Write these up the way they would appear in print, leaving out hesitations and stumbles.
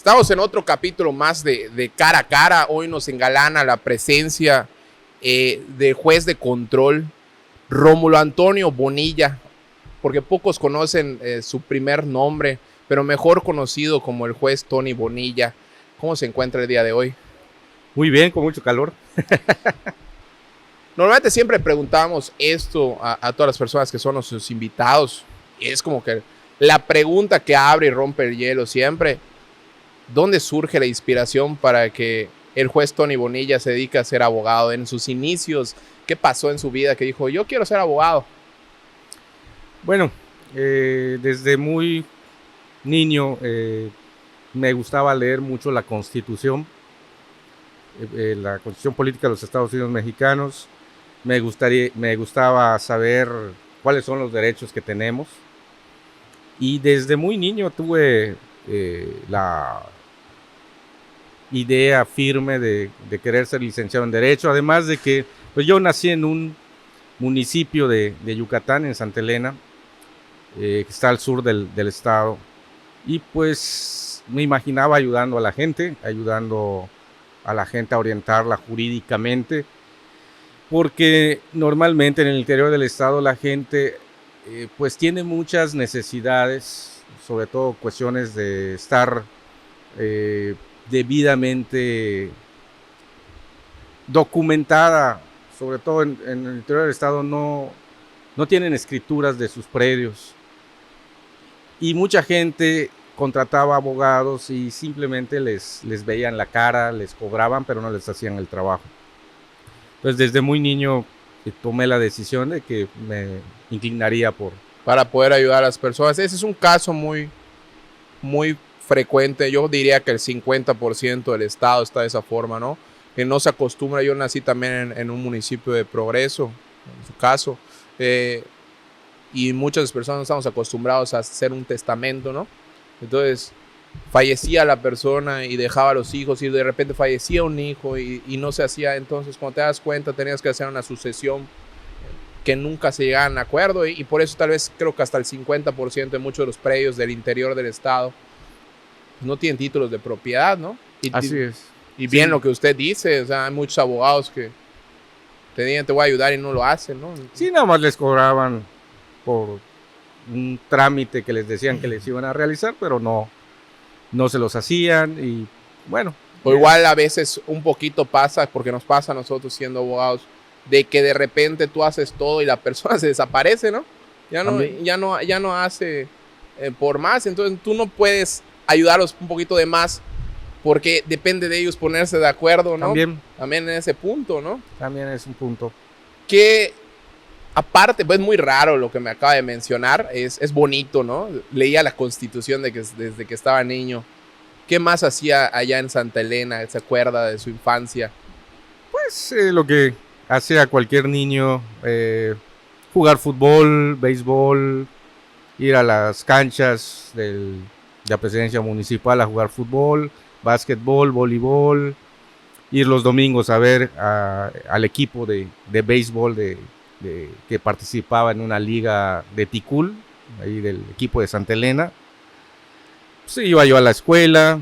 Estamos en otro capítulo más de Cara a Cara. Hoy nos engalana la presencia del juez de control, Rómulo Antonio Bonilla, porque pocos conocen su primer nombre, pero mejor conocido como el juez Tony Bonilla. ¿Cómo se encuentra el día de hoy? Muy bien, con mucho calor. Normalmente siempre preguntamos esto a todas las personas que son nuestros invitados. Y es como que la pregunta que abre y rompe el hielo siempre. ¿Dónde surge la inspiración para que el juez Tony Bonilla se dedique a ser abogado? En sus inicios, ¿qué pasó en su vida que dijo, yo quiero ser abogado? Bueno, desde muy niño me gustaba leer mucho la Constitución Política de los Estados Unidos Mexicanos. Me gustaba saber cuáles son los derechos que tenemos. Y desde muy niño tuve la idea firme de querer ser licenciado en Derecho, además de que pues yo nací en un municipio de Yucatán, en Santa Elena, que está al sur del estado, y pues me imaginaba ayudando a la gente a orientarla jurídicamente, porque normalmente en el interior del estado la gente pues tiene muchas necesidades, sobre todo cuestiones de estar debidamente documentada, sobre todo en el interior del estado no tienen escrituras de sus predios, y mucha gente contrataba abogados y simplemente les veían la cara, les cobraban, pero no les hacían el trabajo. Entonces desde muy niño tomé la decisión de que me inclinaría para poder ayudar a las personas. Ese es un caso muy frecuente. Yo diría que el 50% del estado está de esa forma, ¿no? Que no se acostumbra. Yo nací también en un municipio de Progreso, en su caso, y muchas personas no estamos acostumbrados a hacer un testamento, ¿no? Entonces fallecía la persona y dejaba a los hijos, y de repente fallecía un hijo y no se hacía. Entonces cuando te das cuenta tenías que hacer una sucesión que nunca se llegaban a acuerdo, y por eso tal vez creo que hasta el 50% de muchos de los predios del interior del estado no tienen títulos de propiedad, ¿no? Así es. Y bien, sí, lo que usted dice, o sea, hay muchos abogados que te voy a ayudar y no lo hacen, ¿no? Sí, nada más les cobraban por un trámite que les decían que les iban a realizar, pero no se los hacían, y bueno. O igual a veces un poquito pasa, porque nos pasa a nosotros siendo abogados, de que de repente tú haces todo y la persona se desaparece, ¿no? Ya no hace por más. Entonces tú no puedes ayudarlos un poquito de más, porque depende de ellos ponerse de acuerdo, ¿no? También en ese punto, ¿no? También es un punto. Que aparte, pues es muy raro lo que me acaba de mencionar, es bonito, ¿no? Leía la Constitución desde que estaba niño. ¿Qué más hacía allá en Santa Elena? ¿Se acuerda de su infancia? Pues lo que hacía cualquier niño, jugar fútbol, béisbol, ir a las canchas de la presidencia municipal a jugar fútbol, básquetbol, voleibol, ir los domingos a ver al equipo de béisbol que participaba en una liga de Ticul, ahí del equipo de Santa Elena. Pues iba yo a la escuela,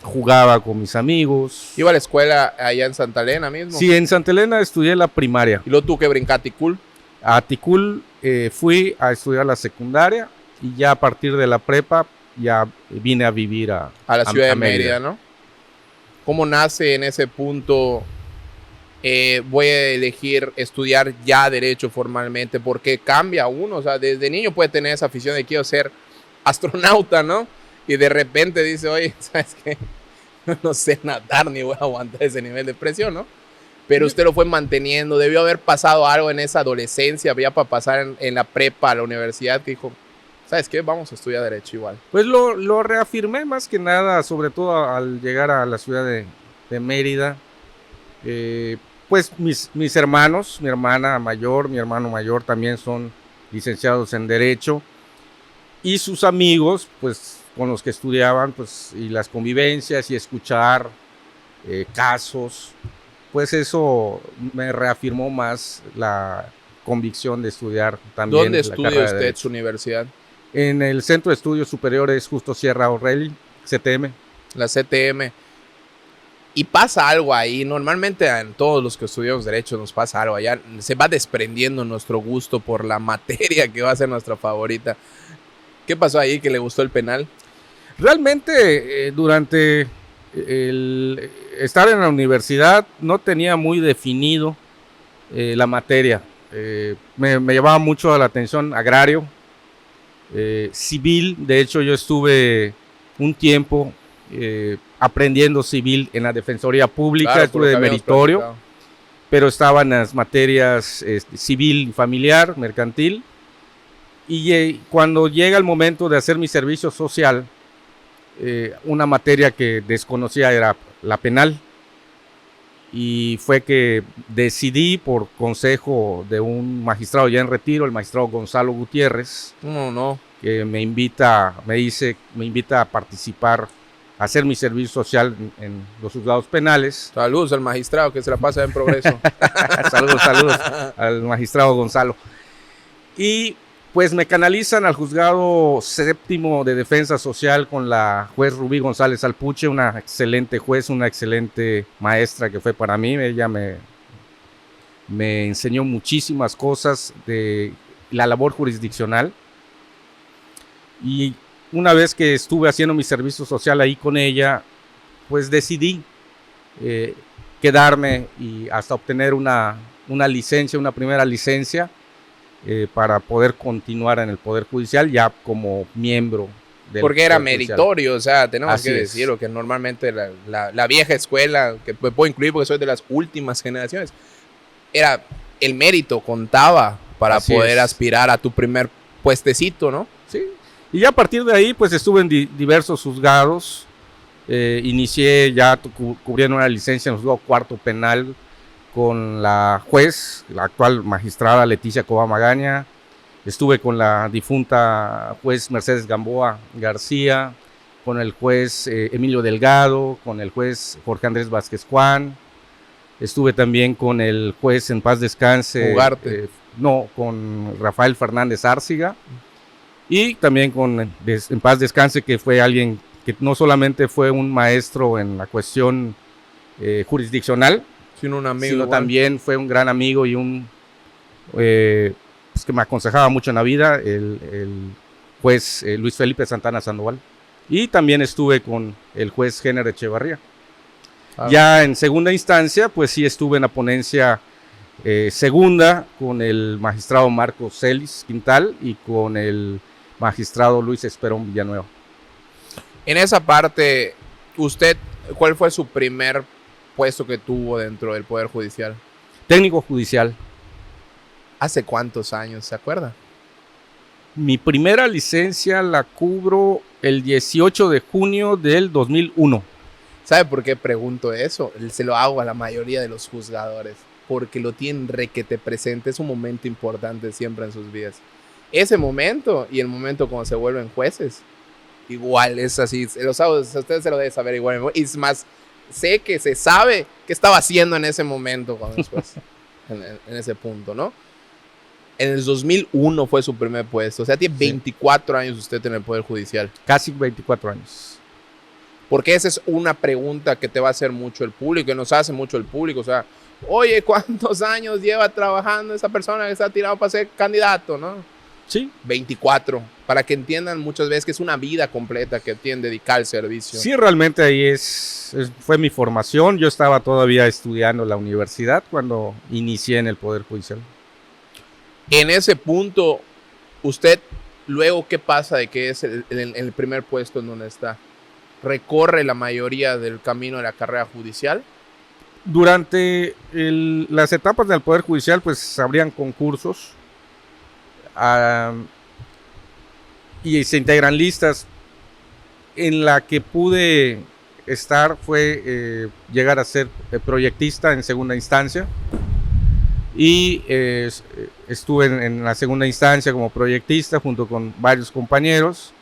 jugaba con mis amigos. ¿Iba a la escuela allá en Santa Elena mismo? Sí, en Santa Elena estudié la primaria. ¿Y luego tuvo que brincar a Ticul? A Ticul fui a estudiar la secundaria, y ya a partir de la prepa ya vine a vivir a la ciudad de Mérida, ¿no? ¿Cómo nace en ese punto? Voy a elegir estudiar ya Derecho formalmente, porque cambia uno. O sea, desde niño puede tener esa afición de quiero ser astronauta, ¿no? Y de repente dice, oye, ¿sabes qué? No sé nadar ni voy a aguantar ese nivel de presión, ¿no? Pero usted lo fue manteniendo. Debió haber pasado algo en esa adolescencia, ya para pasar en la prepa a la universidad, que dijo, ¿sabes qué? Vamos a estudiar Derecho igual. Pues lo reafirmé más que nada, sobre todo al llegar a la ciudad de Mérida. Pues mis hermanos, mi hermana mayor, mi hermano mayor también son licenciados en Derecho, y sus amigos, pues con los que estudiaban, pues, y las convivencias y escuchar casos, pues eso me reafirmó más la convicción de estudiar también. ¿Dónde estudia usted su universidad? En el Centro de Estudios Superiores Justo Sierra O'Reilly, CTM. la CTM. Y pasa algo ahí. Normalmente en todos los que estudiamos Derecho nos pasa algo. Allá se va desprendiendo nuestro gusto por la materia que va a ser nuestra favorita. ¿Qué pasó ahí que le gustó el penal? Realmente durante el estar en la universidad no tenía muy definido la materia. Me llamaba mucho la atención agrario, civil. De hecho, yo estuve un tiempo aprendiendo civil en la Defensoría Pública, Claro, estuve de meritorio, pero estaba en las materias civil, familiar, mercantil. Y cuando llega el momento de hacer mi servicio social, una materia que desconocía era la penal. Y fue que decidí, por consejo de un magistrado ya en retiro, el magistrado Gonzalo Gutiérrez, que me invita a participar, a hacer mi servicio social en los juzgados penales. Saludos al magistrado que se la pasa en Progreso. Saludos al magistrado Gonzalo. Y pues me canalizan al juzgado séptimo de defensa social con la juez Rubí González Alpuche, una excelente juez, una excelente maestra que fue para mí. Ella me enseñó muchísimas cosas de la labor jurisdiccional. Y una vez que estuve haciendo mi servicio social ahí con ella, pues decidí quedarme y hasta obtener una licencia, una primera licencia, para poder continuar en el Poder Judicial ya como miembro del Porque era Poder meritorio, o sea, tenemos Así que es. decirlo, que normalmente la vieja escuela, que me puedo incluir porque soy de las últimas generaciones, era el mérito, contaba para Así poder es. aspirar a tu primer puestecito, ¿no? Sí. Y ya a partir de ahí, pues estuve en diversos juzgados. Inicié ya cubriendo una licencia en el juzgado cuarto penal con la juez, la actual magistrada Leticia Cova Magaña. Estuve con la difunta juez Mercedes Gamboa García, con el juez Emilio Delgado, con el juez Jorge Andrés Vázquez Juan. Estuve también con el juez en paz descanse. Ugarte. Con Rafael Fernández Árciga. Y también con en paz descanse, que fue alguien que no solamente fue un maestro en la cuestión jurisdiccional, Sino un amigo. sino igual. también fue un gran amigo y un pues que me aconsejaba mucho en la vida, el juez Luis Felipe Santana Sandoval. Y también estuve con el juez Género Echevarría. Ya en segunda instancia, pues sí estuve en la ponencia segunda con el magistrado Marcos Celis Quintal y con el magistrado Luis Esperón Villanueva. En esa parte, usted, ¿cuál fue su primer puesto que tuvo dentro del Poder Judicial? Técnico judicial. ¿Hace cuántos años, se acuerda? Mi primera licencia la cubro el 18 de junio del 2001. ¿Sabe por qué pregunto eso? Se lo hago a la mayoría de los juzgadores, porque lo tienen requete presente. Es un momento importante siempre en sus vidas. Ese momento y el momento cuando se vuelven jueces, igual es así. Usted se lo debe saber igual. Y es más, sé que se sabe qué estaba haciendo en ese momento cuando después, en ese punto, ¿no? En el 2001 fue su primer puesto. O sea, tiene 24 años usted en el Poder Judicial. Casi 24 años. Porque esa es una pregunta que te va a hacer mucho el público, que nos hace mucho el público. O sea, oye, ¿cuántos años lleva trabajando esa persona que está tirado para ser candidato, no? Sí. 24. Para que entiendan muchas veces que es una vida completa que tienen dedicada al servicio. Sí, realmente ahí fue mi formación. Yo estaba todavía estudiando en la universidad cuando inicié en el Poder Judicial. En ese punto, usted, luego, ¿qué pasa de que es el primer puesto en donde está? ¿Recorre la mayoría del camino de la carrera judicial? Durante las etapas del Poder Judicial, pues habrían concursos y se integran listas. En la que pude estar fue llegar a ser proyectista en segunda instancia. Y estuve en la segunda instancia como proyectista junto con varios compañeros.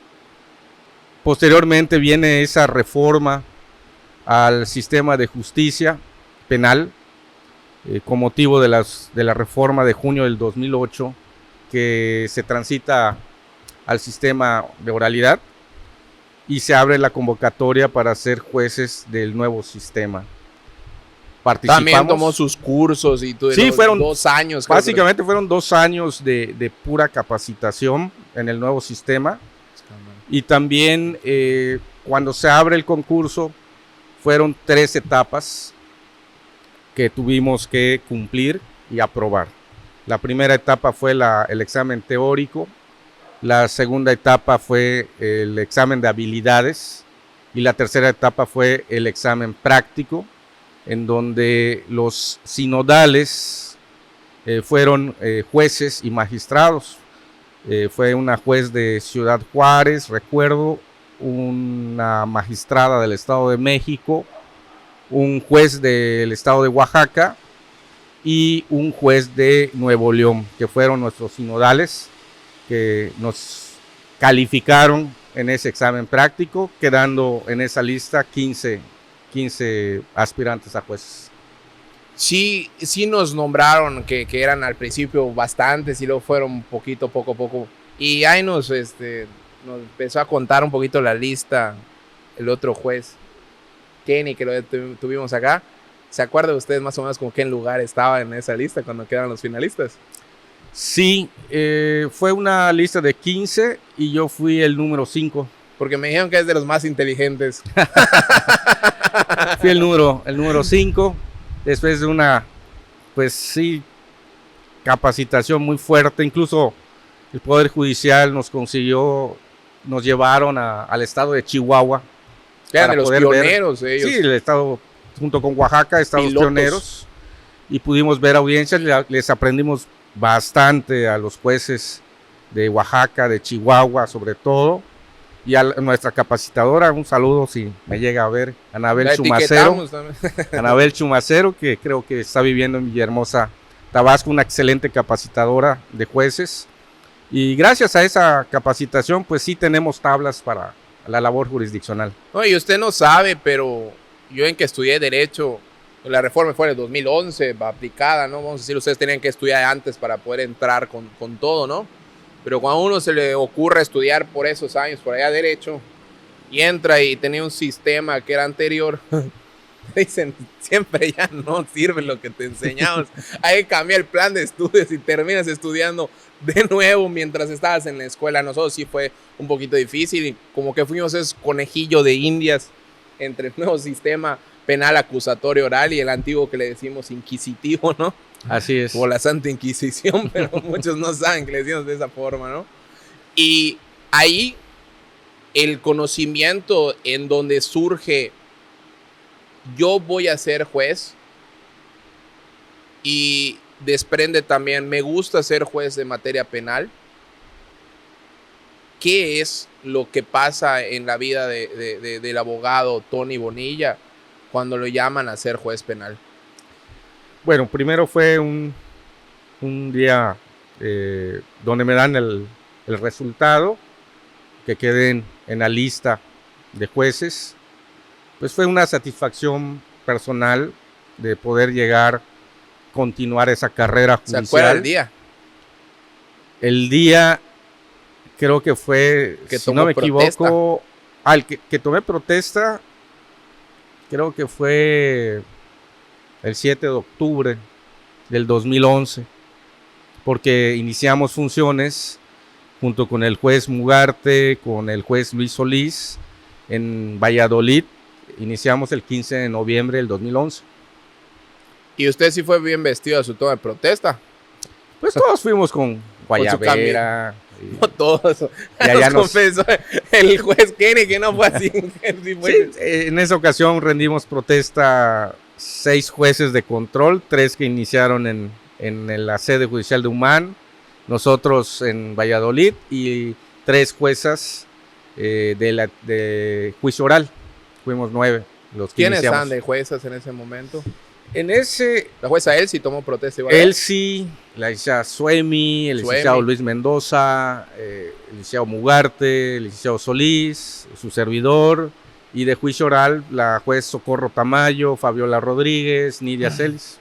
Posteriormente viene esa reforma al sistema de justicia penal con motivo de la reforma de junio del 2008, que se transita al sistema de oralidad. y se abre la convocatoria para ser jueces del nuevo sistema. También tomó sus cursos y tú. Sí, fueron 2 años. Básicamente fueron 2 años de pura capacitación en el nuevo sistema. Y también cuando se abre el concurso, fueron 3 etapas que tuvimos que cumplir y aprobar. La primera etapa fue el examen teórico, la segunda etapa fue el examen de habilidades y la tercera etapa fue el examen práctico, en donde los sinodales fueron jueces y magistrados. Fue una juez de Ciudad Juárez, recuerdo, una magistrada del Estado de México, un juez del Estado de Oaxaca y un juez de Nuevo León, que fueron nuestros sinodales, que nos calificaron en ese examen práctico, quedando en esa lista 15 aspirantes a jueces. Sí nos nombraron que eran al principio bastantes y luego fueron poco a poco. Y ahí nos empezó a contar un poquito la lista el otro juez, Kenny, que lo tuvimos acá. ¿Se acuerdan ustedes más o menos como qué lugar estaba en esa lista cuando quedaron los finalistas? Sí, fue una lista de 15 y yo fui el número 5. Porque me dijeron que es de los más inteligentes. Fui el número 5, después de una, pues sí, capacitación muy fuerte. Incluso el Poder Judicial nos llevaron al estado de Chihuahua. Que eran de los pioneros ellos. Sí, el estado, junto con Oaxaca, estados pioneros. Y pudimos ver audiencias, les aprendimos bastante a los jueces de Oaxaca, de Chihuahua sobre todo. Y a nuestra capacitadora, un saludo si me llega a ver, Anabel Chumacero. Anabel Chumacero, que creo que está viviendo en Villahermosa, Tabasco, una excelente capacitadora de jueces. Y gracias a esa capacitación, pues sí tenemos tablas para la labor jurisdiccional. No, y usted no sabe, pero yo en que estudié Derecho, la reforma fue en el 2011, aplicada, ¿no? Vamos a decir, ustedes tenían que estudiar antes para poder entrar con todo, ¿no? Pero cuando a uno se le ocurre estudiar por esos años, por allá Derecho, y entra y tenía un sistema que era anterior, dicen, siempre ya no sirve lo que te enseñamos. Hay que cambiar el plan de estudios y terminas estudiando de nuevo mientras estabas en la escuela. Nosotros sí fue un poquito difícil y como que fuimos ese conejillo de indias entre el nuevo sistema penal acusatorio oral y el antiguo que le decimos inquisitivo, ¿no? Así es. O la Santa Inquisición, pero muchos no saben que le decimos de esa forma, ¿no? Y ahí el conocimiento en donde surge, yo voy a ser juez, y desprende también, me gusta ser juez de materia penal. ¿Qué es lo que pasa en la vida del abogado Tony Bonilla cuando lo llaman a ser juez penal? Bueno, primero fue un día donde me dan el resultado, que queden en la lista de jueces. Pues fue una satisfacción personal de poder continuar esa carrera judicial. ¿Se acuerda el día? El día creo que fue, que si no me equivoco, que tomé protesta, creo que fue el 7 de octubre del 2011, porque iniciamos funciones junto con el juez Mugarte, con el juez Luis Solís, en Valladolid. Iniciamos el 15 de noviembre del 2011. ¿Y usted sí fue bien vestido a su toma de protesta? Pues todos fuimos con guayabera. No todos. Y allá nos confesó el juez Kenny que no fue así. Sí, en esa ocasión rendimos protesta 6 jueces de control, 3 que iniciaron en la sede judicial de Humán, nosotros en Valladolid, y 3 juezas de juicio oral. Fuimos 9 los que ¿Quiénes iniciamos. estaban de juezas en ese momento? La jueza Elsie tomó protesta igual. Elsie, la licenciada Suemi, el licenciado Luis Mendoza, el licenciado Mugarte, el licenciado Solís, su servidor, y de juicio oral la juez Socorro Tamayo, Fabiola Rodríguez, Nidia Celis.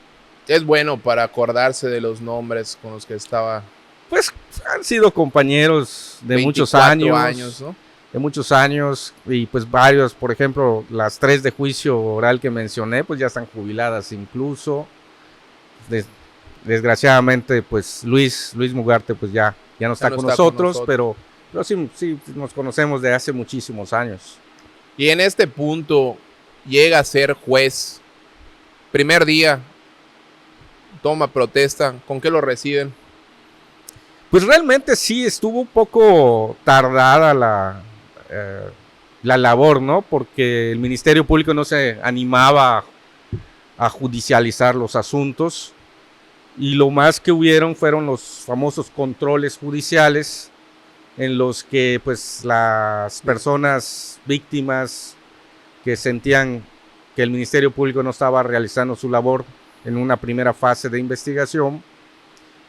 Es bueno para acordarse de los nombres con los que estaba. Pues han sido compañeros de muchos años, ¿no? muchos años, y pues varios, por ejemplo, las 3 de juicio oral que mencioné, pues ya están jubiladas incluso. Desgraciadamente, pues Luis Mugarte, pues ya no está, con nosotros, pero sí nos conocemos de hace muchísimos años. Y en este punto llega a ser juez. Primer día, toma protesta. ¿Con qué lo reciben? Pues realmente sí estuvo un poco tardada la labor, ¿no? Porque el Ministerio Público no se animaba a judicializar los asuntos, y lo más que hubieron fueron los famosos controles judiciales, en los que pues las personas víctimas que sentían que el Ministerio Público no estaba realizando su labor en una primera fase de investigación,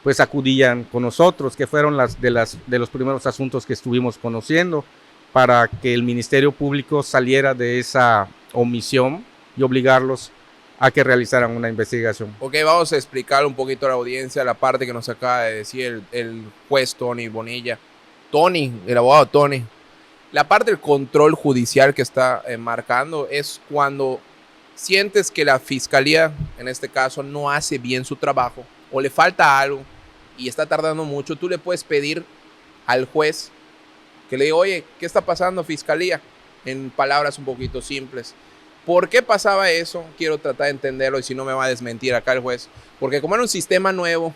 pues acudían con nosotros, que fueron de los primeros asuntos que estuvimos conociendo, para que el Ministerio Público saliera de esa omisión y obligarlos a que realizaran una investigación. Ok, vamos a explicar un poquito a la audiencia la parte que nos acaba de decir el juez Tony Bonilla. El abogado Tony. La parte del control judicial que está marcando es cuando sientes que la fiscalía, en este caso, no hace bien su trabajo o le falta algo y está tardando mucho. Tú le puedes pedir al juez que le diga, oye, ¿qué está pasando, fiscalía? En palabras un poquito simples. ¿Por qué pasaba eso? Quiero tratar de entenderlo y si no me va a desmentir acá el juez. Porque como era un sistema nuevo,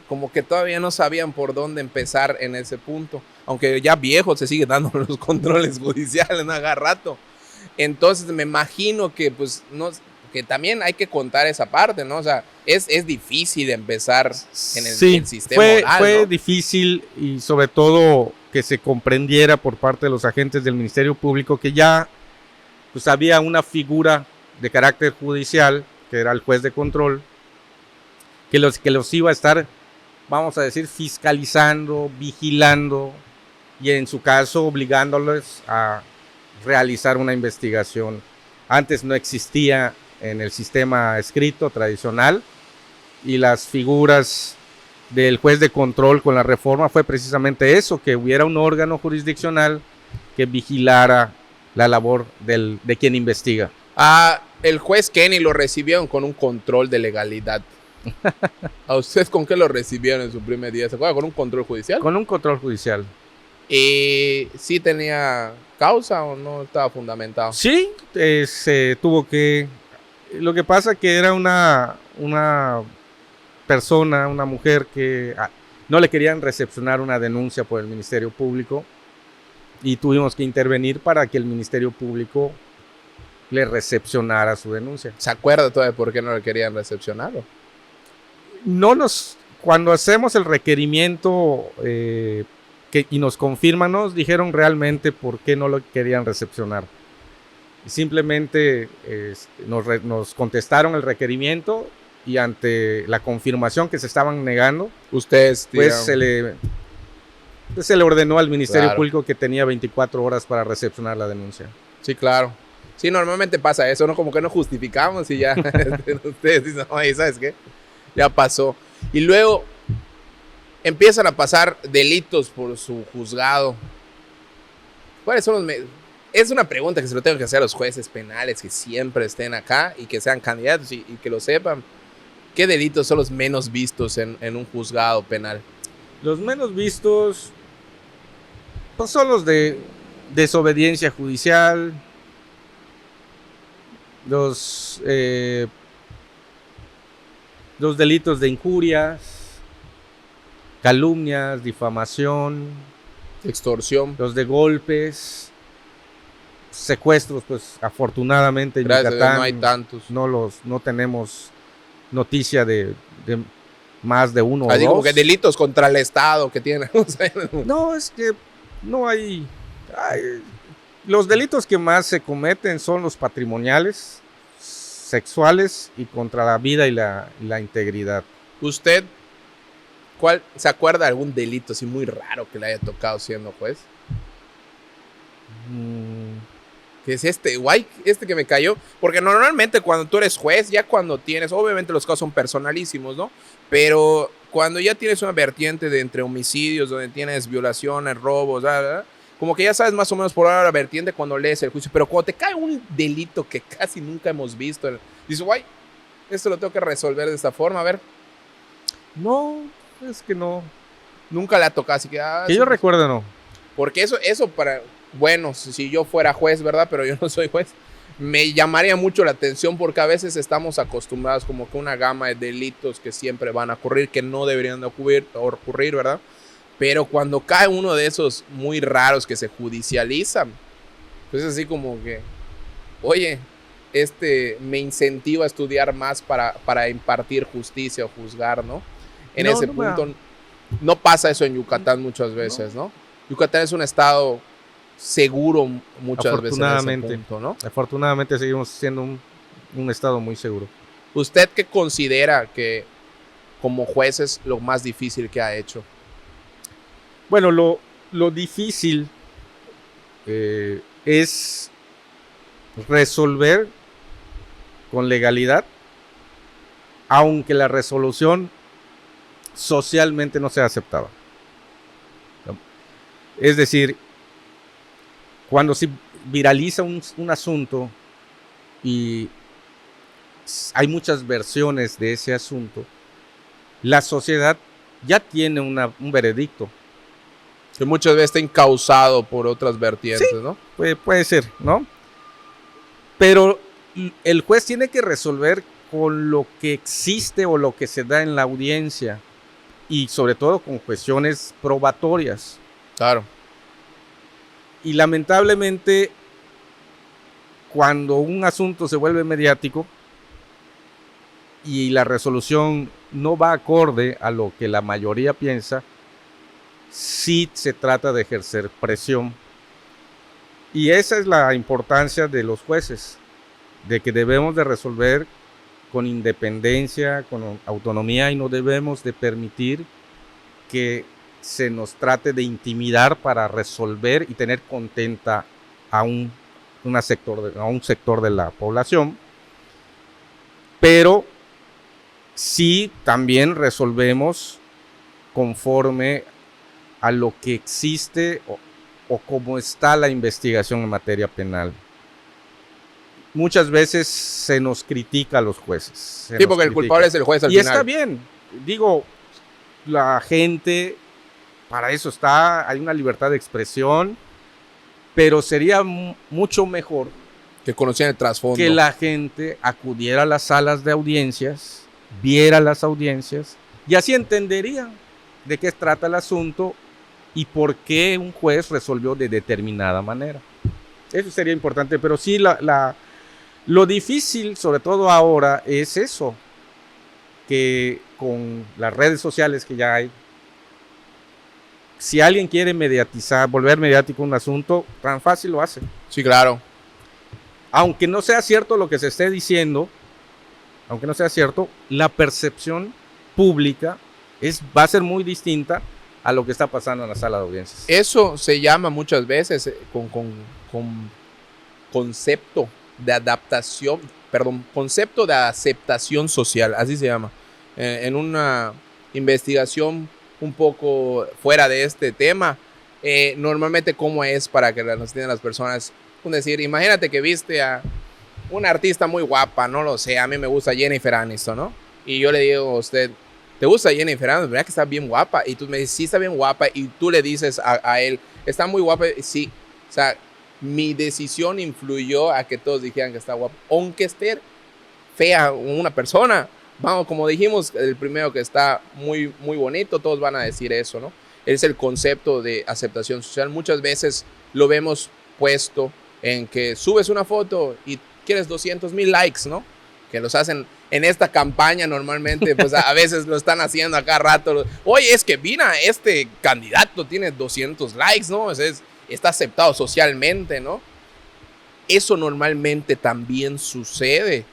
como que todavía no sabían por dónde empezar en ese punto. Aunque ya viejo se sigue dando los controles judiciales, ¿no? Haga rato. Entonces me imagino que pues no, que también hay que contar esa parte, ¿no? O sea, es difícil empezar en el sistema oral, fue ¿no? difícil, y sobre todo que se comprendiera por parte de los agentes del Ministerio Público que ya pues había una figura de carácter judicial, que era el juez de control, que los iba a estar, vamos a decir, fiscalizando, vigilando, y en su caso obligándoles a realizar una investigación. Antes no existía en el sistema escrito tradicional, y las figuras del juez de control con la reforma fue precisamente eso, que hubiera un órgano jurisdiccional que vigilara la labor de quien investiga. El juez Kenny lo recibieron con un control de legalidad. ¿A usted con qué lo recibieron en su primer día? ¿Se acuerda? ¿Con un control judicial? Con un control judicial. ¿Y sí tenía causa o no estaba fundamentado? Sí, se tuvo que... Lo que pasa que era una persona, una mujer que no le querían recepcionar una denuncia por el Ministerio Público, y tuvimos que intervenir para que el Ministerio Público le recepcionara su denuncia. ¿Se acuerda todavía por qué no le querían recepcionarlo? Cuando hacemos el requerimiento y nos confirman, nos dijeron realmente por qué no lo querían recepcionar. Simplemente nos contestaron el requerimiento, y ante la confirmación que se estaban negando, ustedes pues se le ordenó al Ministerio Público que tenía 24 horas para recepcionar la denuncia. Sí, claro. Sí, normalmente pasa eso, ¿no? Como que no justificamos y ya ustedes dicen, oye, ¿sabes qué? Ya pasó. Y luego empiezan a pasar delitos por su juzgado. ¿Cuáles son los Es una pregunta que se lo tengo que hacer a los jueces penales que siempre estén acá y que sean candidatos y que lo sepan. ¿Qué delitos son los menos vistos en un juzgado penal? Los menos vistos pues son los de desobediencia judicial, los delitos de injurias, calumnias, difamación, extorsión, los de golpes, secuestros. Pues afortunadamente en Yucatán no hay tantos. No tenemos noticia de más de uno o dos. Como que delitos contra el Estado que tienen. No, es que no hay. Los delitos que más se cometen son los patrimoniales, sexuales y contra la vida y la integridad. ¿Usted se acuerda de algún delito así muy raro que le haya tocado siendo juez? Que es este que me cayó. Porque normalmente cuando tú eres juez, ya cuando tienes, obviamente los casos son personalísimos, ¿no? Pero cuando ya tienes una vertiente de entre homicidios, donde tienes violaciones, robos, como como que ya sabes más o menos por ahora la vertiente cuando lees el juicio, pero cuando te cae un delito que casi nunca hemos visto, dices, guay, esto lo tengo que resolver de esta forma, a ver. No, es que no. Nunca le ha tocado, así que... Que yo recuerde, no. Porque eso para... Bueno, si yo fuera juez, ¿verdad? Pero yo no soy juez. Me llamaría mucho la atención porque a veces estamos acostumbrados como que una gama de delitos que siempre van a ocurrir, que no deberían de ocurrir, ¿verdad? Pero cuando cae uno de esos muy raros que se judicializan, pues es así como que, oye, me incentiva a estudiar más para impartir justicia o juzgar, ¿no? En ese punto, no pasa eso en Yucatán muchas veces, ¿no? Yucatán es un estado seguro muchas veces en ese punto, ¿no? Afortunadamente seguimos siendo un estado muy seguro. ¿Usted qué considera que como juez es lo más difícil que ha hecho? Bueno, lo difícil es resolver con legalidad, aunque la resolución socialmente no sea aceptada. Es decir, cuando se viraliza un asunto y hay muchas versiones de ese asunto, la sociedad ya tiene un veredicto. Que muchas veces está encausado por otras vertientes, sí, ¿no? Puede ser, ¿no? Pero el juez tiene que resolver con lo que existe o lo que se da en la audiencia y sobre todo con cuestiones probatorias. Claro. Y lamentablemente, cuando un asunto se vuelve mediático y la resolución no va acorde a lo que la mayoría piensa, sí se trata de ejercer presión. Y esa es la importancia de los jueces, de que debemos de resolver con independencia, con autonomía, y no debemos de permitir que se nos trate de intimidar para resolver y tener contenta a un sector de la población. Pero sí también resolvemos conforme a lo que existe o cómo está la investigación en materia penal. Muchas veces se nos critica a los jueces. Sí, porque el culpable es el juez al final. Y está bien. Digo, la gente, para eso está, hay una libertad de expresión, pero sería mucho mejor que conocieran el trasfondo. Que la gente acudiera a las salas de audiencias, viera las audiencias, y así entendería de qué trata el asunto y por qué un juez resolvió de determinada manera. Eso sería importante, pero sí lo difícil, sobre todo ahora, es eso, que con las redes sociales que ya hay, si alguien quiere mediatizar, volver mediático un asunto, tan fácil lo hace. Sí, claro. Aunque no sea cierto lo que se esté diciendo, aunque no sea cierto, la percepción pública va a ser muy distinta a lo que está pasando en la sala de audiencias. Eso se llama muchas veces con concepto de adaptación, concepto de aceptación social, así se llama. En una investigación un poco fuera de este tema, normalmente cómo es para que nos entiendan las personas. Es decir, imagínate que viste a una artista muy guapa, no lo sé, a mí me gusta Jennifer Aniston, ¿no? Y yo le digo a usted, ¿te gusta Jennifer Aniston? ¿Verdad que está bien guapa? Y tú me dices, sí, está bien guapa. Y tú le dices a él, está muy guapa. Sí, o sea, mi decisión influyó a que todos dijeran que está guapa. Aunque esté fea una persona, vamos, como dijimos, el primero que está muy, muy bonito, todos van a decir eso, ¿no? Es el concepto de aceptación social. Muchas veces lo vemos puesto en que subes una foto y quieres 200,000 likes, ¿no? Que los hacen en esta campaña normalmente, pues a veces lo están haciendo a cada rato. Oye, es que mira, este candidato tiene 200 likes, ¿no? Está aceptado socialmente, ¿no? Eso normalmente también sucede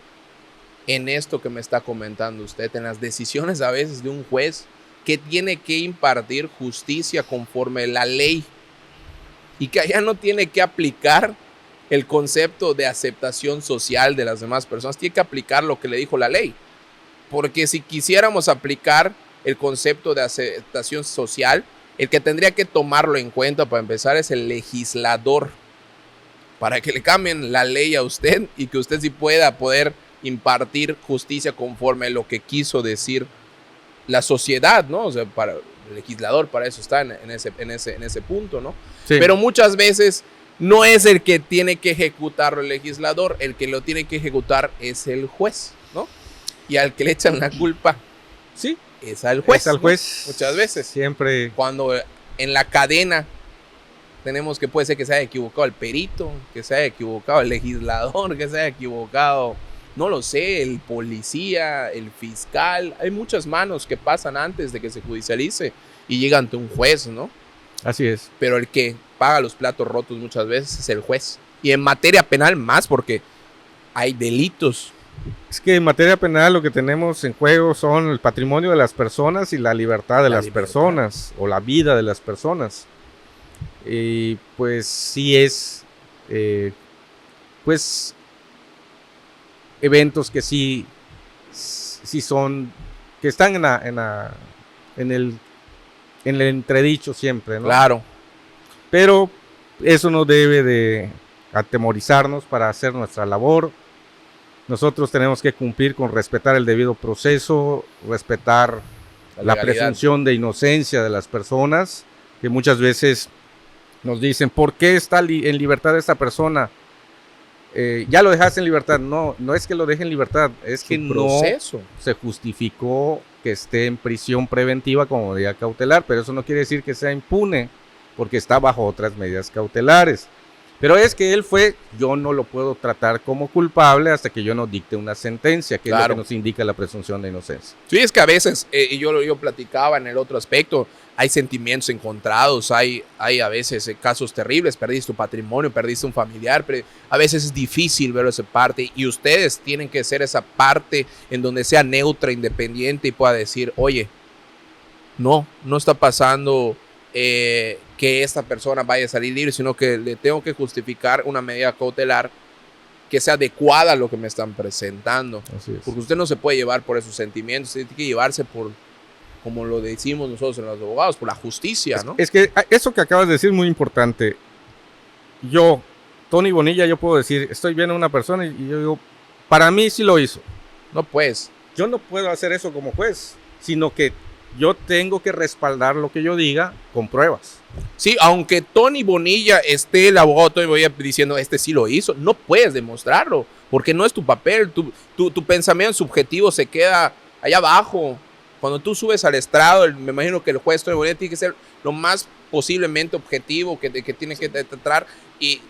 en esto que me está comentando usted, en las decisiones a veces de un juez que tiene que impartir justicia conforme la ley y que allá no tiene que aplicar el concepto de aceptación social de las demás personas, tiene que aplicar lo que le dijo la ley. Porque si quisiéramos aplicar el concepto de aceptación social, El que tendría que tomarlo en cuenta para empezar es el legislador, para que le cambien la ley a usted y que usted sí pueda poder impartir justicia conforme a lo que quiso decir la sociedad, ¿no? O sea, para el legislador, para eso está en ese punto, ¿no? Sí. Pero muchas veces no es el que tiene que ejecutarlo el legislador, el que lo tiene que ejecutar es el juez, ¿no? Y al que le echan la culpa, Sí, es al juez. es al juez. ¿No? Muchas veces. Siempre. Cuando en la cadena tenemos que puede ser que se haya equivocado el perito, que se haya equivocado el legislador, que se haya equivocado, no lo sé, el policía, el fiscal. Hay muchas manos que pasan antes de que se judicialice y llega ante un juez, ¿no? Así es. Pero el que paga los platos rotos muchas veces es el juez. Y en materia penal más, porque hay delitos. Es que en materia penal lo que tenemos en juego son el patrimonio de las personas y la libertad de las personas o la vida de las personas. Y pues sí es, pues eventos que sí son, que están en el entredicho siempre, ¿no? Claro. Pero eso no debe de atemorizarnos para hacer nuestra labor. Nosotros tenemos que cumplir con respetar el debido proceso, respetar la presunción de inocencia de las personas, que muchas veces nos dicen, ¿por qué está en libertad esta persona? Ya lo dejaste en libertad. No es que lo deje en libertad, es que no se justificó que esté en prisión preventiva como medida cautelar, pero eso no quiere decir que sea impune, porque está bajo otras medidas cautelares. Pero es que él yo no lo puedo tratar como culpable hasta que yo no dicte una sentencia, que es lo que nos indica la presunción de inocencia. Sí, es que a veces, yo platicaba en el otro aspecto, hay sentimientos encontrados, hay a veces casos terribles, perdiste tu patrimonio, perdiste un familiar, pero a veces es difícil ver esa parte y ustedes tienen que ser esa parte en donde sea neutra, independiente y pueda decir, oye, no está pasando que esta persona vaya a salir libre, sino que le tengo que justificar una medida cautelar que sea adecuada a lo que me están presentando. Así es. Porque usted no se puede llevar por esos sentimientos, tiene que llevarse por, como lo decimos nosotros en los abogados, por la justicia, ¿no? Es que eso que acabas de decir es muy importante. Yo, Tony Bonilla, yo puedo decir, estoy viendo a una persona y yo digo, para mí sí lo hizo. No, pues. Yo no puedo hacer eso como juez, sino que yo tengo que respaldar lo que yo diga con pruebas. Sí, aunque Tony Bonilla esté, el abogado Tony Bonilla diciendo, sí lo hizo, no puedes demostrarlo, porque no es tu papel, tu pensamiento subjetivo se queda allá abajo. Cuando tú subes al estrado, me imagino que el juez Tony Bonilla tiene que ser lo más posiblemente objetivo que tiene que tratar y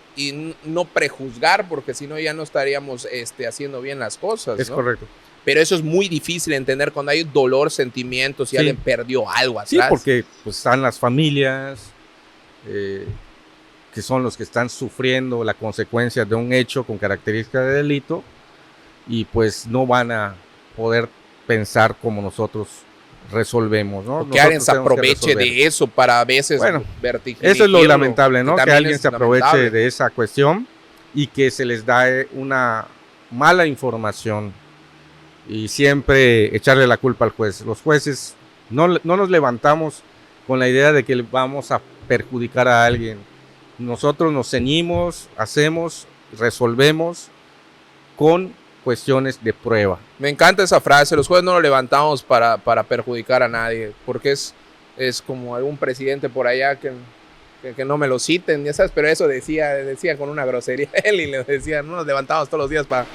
no prejuzgar, porque si no ya no estaríamos haciendo bien las cosas, Es ¿no? correcto. Pero eso es muy difícil de entender cuando hay dolor, sentimientos y alguien perdió algo atrás. Sí, porque pues, están las familias que son los que están sufriendo la consecuencia de un hecho con características de delito y pues no van a poder pensar como nosotros resolvemos, ¿no? Que alguien se aproveche de eso para a veces eso es lo lamentable, ¿no? Que alguien se aproveche de esa cuestión y que se les da una mala información y siempre echarle la culpa al juez. Los jueces no nos levantamos con la idea de que vamos a perjudicar a alguien. Nosotros nos ceñimos, hacemos, resolvemos con cuestiones de prueba. Me encanta esa frase, los jueces no nos levantamos para perjudicar a nadie, porque es como algún presidente por allá que no me lo citen, ya sabes, pero eso decía con una grosería él y le decía, no nos levantamos todos los días para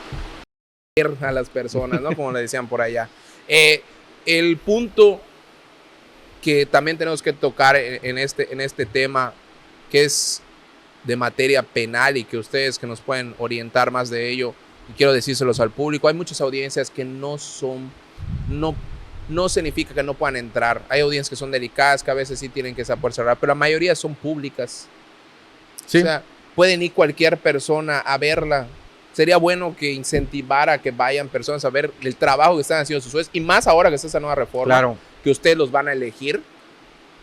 a las personas, ¿no? Como le decían por allá. El punto que también tenemos que tocar en este tema, que es de materia penal y que ustedes que nos pueden orientar más de ello, y quiero decírselos al público, hay muchas audiencias que no significa que no puedan entrar. Hay audiencias que son delicadas, que a veces sí tienen que poder cerrar, pero la mayoría son públicas. Sí. O sea, pueden ir cualquier persona a verla. Sería bueno que incentivara que vayan personas a ver el trabajo que están haciendo sus jueces, y más ahora que está esa nueva reforma, claro, que ustedes los van a elegir,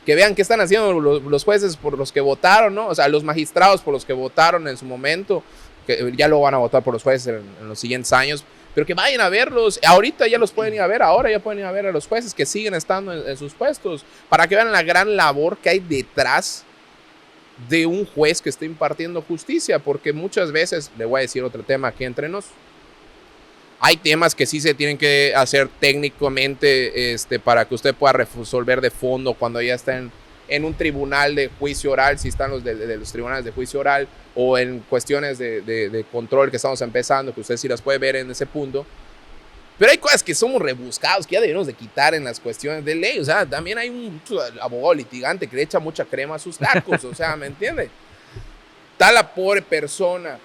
que vean qué están haciendo los jueces por los que votaron, ¿no? O sea, los magistrados por los que votaron en su momento, que ya lo van a votar por los jueces en los siguientes años, pero que vayan a verlos. Ahorita ya los pueden ir a ver, ahora ya pueden ir a ver a los jueces que siguen estando en sus puestos, para que vean la gran labor que hay detrás de un juez que está impartiendo justicia, porque muchas veces, le voy a decir otro tema aquí entre nos, hay temas que sí se tienen que hacer técnicamente para que usted pueda resolver de fondo cuando ya está en un tribunal de juicio oral, si están los de los tribunales de juicio oral, o en cuestiones de control que estamos empezando, que usted sí las puede ver en ese punto. Pero hay cosas que somos rebuscados, que ya debemos de quitar en las cuestiones de ley. O sea, también hay un abogado litigante que le echa mucha crema a sus tacos. O sea, ¿me entiende? Está la pobre persona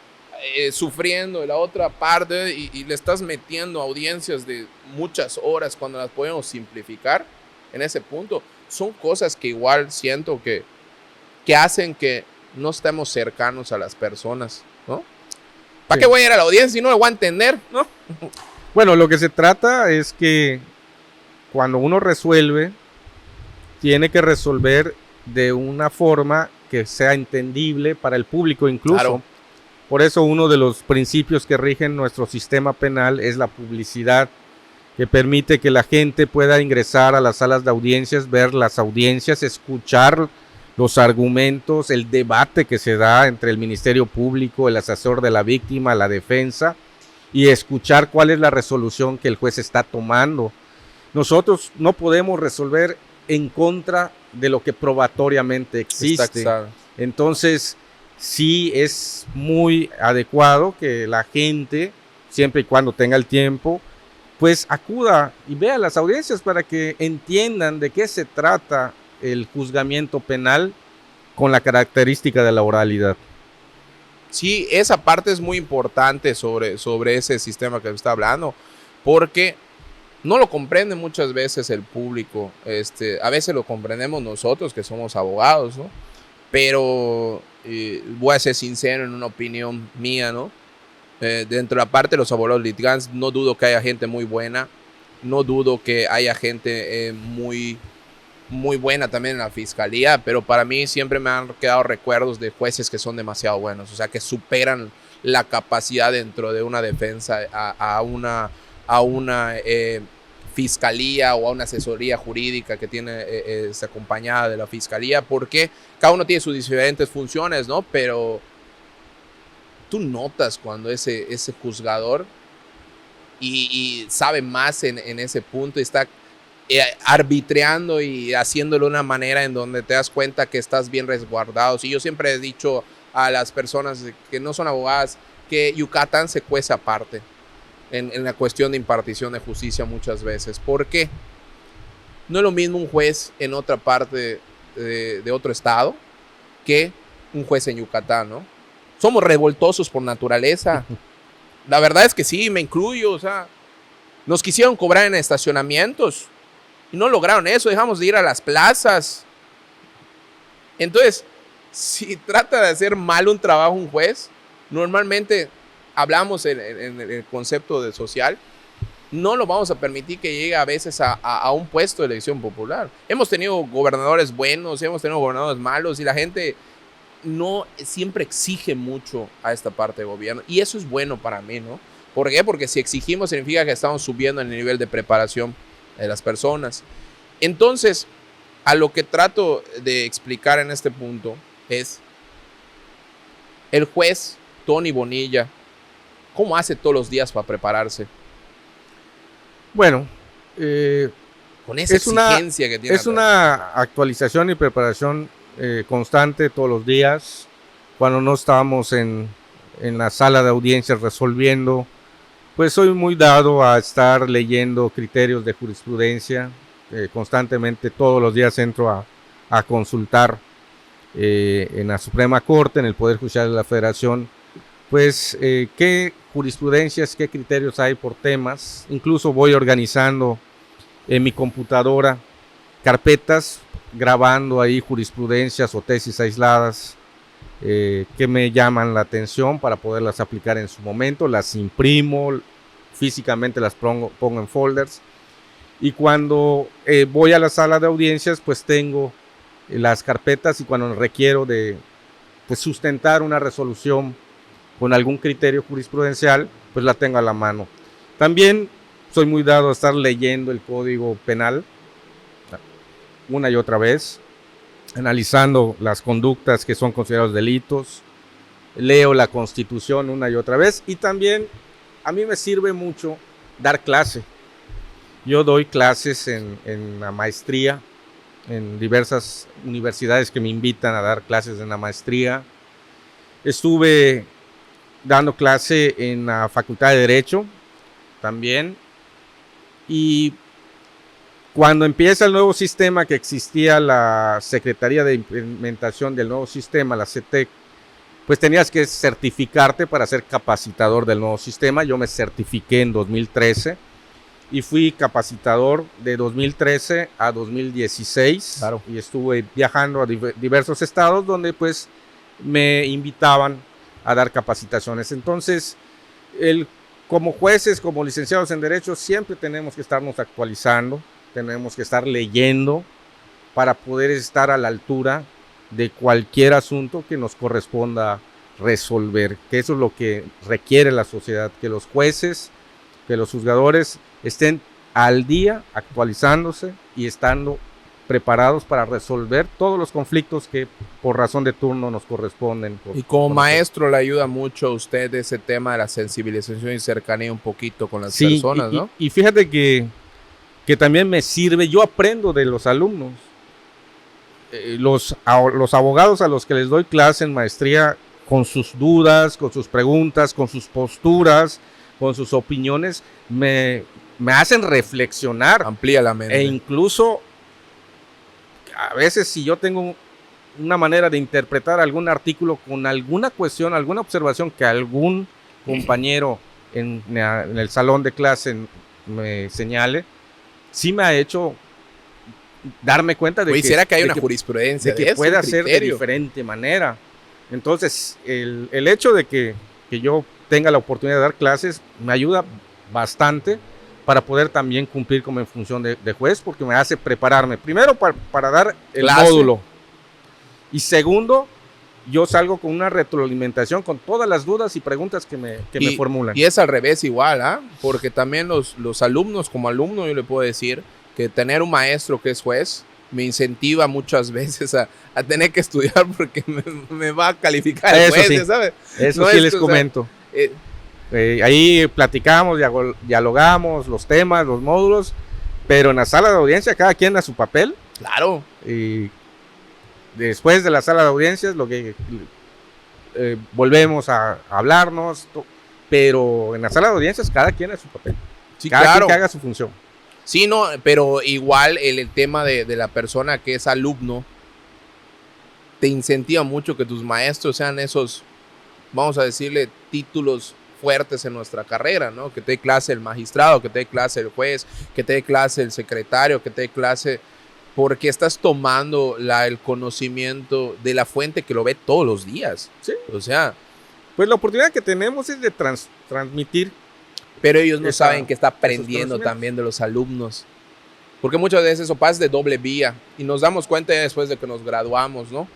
sufriendo de la otra parte y le estás metiendo audiencias de muchas horas cuando las podemos simplificar en ese punto. Son cosas que igual siento que hacen que no estemos cercanos a las personas, ¿no? ¿Para qué voy a ir a la audiencia si no lo voy a entender, no? Bueno, lo que se trata es que cuando uno resuelve, tiene que resolver de una forma que sea entendible para el público incluso. Claro. Por eso uno de los principios que rigen nuestro sistema penal es la publicidad, que permite que la gente pueda ingresar a las salas de audiencias, ver las audiencias, escuchar los argumentos, el debate que se da entre el Ministerio Público, el asesor de la víctima, la defensa, y escuchar cuál es la resolución que el juez está tomando. Nosotros no podemos resolver en contra de lo que probatoriamente existe. Entonces, sí es muy adecuado que la gente, siempre y cuando tenga el tiempo, pues acuda y vea las audiencias para que entiendan de qué se trata el juzgamiento penal con la característica de la oralidad. Sí, esa parte es muy importante sobre ese sistema que se está hablando, porque no lo comprende muchas veces el público. A veces lo comprendemos nosotros que somos abogados, ¿no? Pero voy a ser sincero en una opinión mía, ¿no? Dentro de la parte de los abogados litigantes, no dudo que haya gente muy buena, no dudo que haya gente muy buena también en la fiscalía, pero para mí siempre me han quedado recuerdos de jueces que son demasiado buenos, o sea, que superan la capacidad dentro de una defensa a una fiscalía o a una asesoría jurídica que tiene acompañada de la fiscalía, porque cada uno tiene sus diferentes funciones, ¿no? Pero tú notas cuando ese juzgador y sabe más en ese punto y está arbitreando y haciéndolo de una manera en donde te das cuenta que estás bien resguardado. Y yo siempre he dicho a las personas que no son abogadas que Yucatán se cuece aparte en la cuestión de impartición de justicia muchas veces. ¿Por qué? No es lo mismo un juez en otra parte de otro estado que un juez en Yucatán, ¿no? Somos revoltosos por naturaleza. La verdad es que sí, me incluyo. O sea, nos quisieron cobrar en estacionamientos y no lograron eso, dejamos de ir a las plazas. Entonces, si trata de hacer mal un trabajo un juez, normalmente hablamos en el concepto de social, no lo vamos a permitir que llegue a veces a un puesto de elección popular. Hemos tenido gobernadores buenos, hemos tenido gobernadores malos y la gente no siempre exige mucho a esta parte de gobierno. Y eso es bueno para mí, ¿no? ¿Por qué? Porque si exigimos significa que estamos subiendo el nivel de preparación de las personas. Entonces, a lo que trato de explicar en este punto es el juez Tony Bonilla, ¿cómo hace todos los días para prepararse? Bueno, con esa exigencia que tiene. Es una actualización y preparación constante todos los días. Cuando no estamos en la sala de audiencias resolviendo, pues soy muy dado a estar leyendo criterios de jurisprudencia. Constantemente todos los días entro a consultar en la Suprema Corte, en el Poder Judicial de la Federación, pues qué jurisprudencias, qué criterios hay por temas. Incluso voy organizando en mi computadora carpetas, grabando ahí jurisprudencias o tesis aisladas que me llaman la atención para poderlas aplicar en su momento. Las imprimo, físicamente las pongo en folders, y cuando voy a la sala de audiencias pues tengo las carpetas, y cuando requiero de pues sustentar una resolución con algún criterio jurisprudencial, pues la tengo a la mano. También soy muy dado a estar leyendo el Código Penal una y otra vez, analizando las conductas que son considerados delitos, leo la Constitución una y otra vez, y también a mí me sirve mucho dar clase. Yo doy clases en la maestría, en diversas universidades que me invitan a dar clases en la maestría. Estuve dando clase en la Facultad de Derecho también, y cuando empieza el nuevo sistema, que existía la Secretaría de Implementación del nuevo sistema, la CETEC, pues tenías que certificarte para ser capacitador del nuevo sistema. Yo me certifiqué en 2013 y fui capacitador de 2013 a 2016. Claro. Y estuve viajando a diversos estados donde pues me invitaban a dar capacitaciones. Entonces, como jueces, como licenciados en Derecho, siempre tenemos que estarnos actualizando, tenemos que estar leyendo para poder estar a la altura de cualquier asunto que nos corresponda resolver, que eso es lo que requiere la sociedad, que los jueces, que los juzgadores estén al día, actualizándose y estando preparados para resolver todos los conflictos que por razón de turno nos corresponden. Y como maestro le ayuda mucho a usted ese tema de la sensibilización y cercanía un poquito con las personas, ¿no? Y fíjate que también me sirve, yo aprendo de los alumnos. Los abogados a los que les doy clase en maestría, con sus dudas, con sus preguntas, con sus posturas, con sus opiniones, me hacen reflexionar. Amplía la mente. E incluso, a veces si yo tengo una manera de interpretar algún artículo con alguna cuestión, alguna observación que algún compañero en el salón de clase me señale, sí me ha hecho darme cuenta de ¿será que hay una jurisprudencia de que puede hacer de diferente manera? Entonces, el hecho de que yo tenga la oportunidad de dar clases me ayuda bastante para poder también cumplir como en función de juez, porque me hace prepararme, primero para dar el módulo, y segundo, yo salgo con una retroalimentación con todas las dudas y preguntas que me formulan. Y es al revés igual, ¿ah? Porque también los alumnos, como alumno yo le puedo decir que tener un maestro que es juez me incentiva muchas veces a tener que estudiar porque me va a calificar el juez, sí. ¿Sabes? Eso no sí les comento. Ahí platicamos, dialogamos los temas, los módulos, pero en la sala de audiencia cada quien da su papel. Claro. Y después de la sala de audiencias volvemos a hablarnos, pero en la sala de audiencias cada quien da su papel. Sí, cada claro. quien que haga su función. Sí, no, pero igual el tema de la persona que es alumno te incentiva mucho que tus maestros sean esos, vamos a decirle, títulos fuertes en nuestra carrera, ¿no? Que te dé clase el magistrado, que te dé clase el juez, que te dé clase el secretario, que te dé clase, porque estás tomando el conocimiento de la fuente que lo ve todos los días. Sí. O sea, pues la oportunidad que tenemos es de transmitir. Pero ellos no saben que está aprendiendo también de los alumnos. Porque muchas veces eso pasa de doble vía. Y nos damos cuenta ya después de que nos graduamos, ¿no?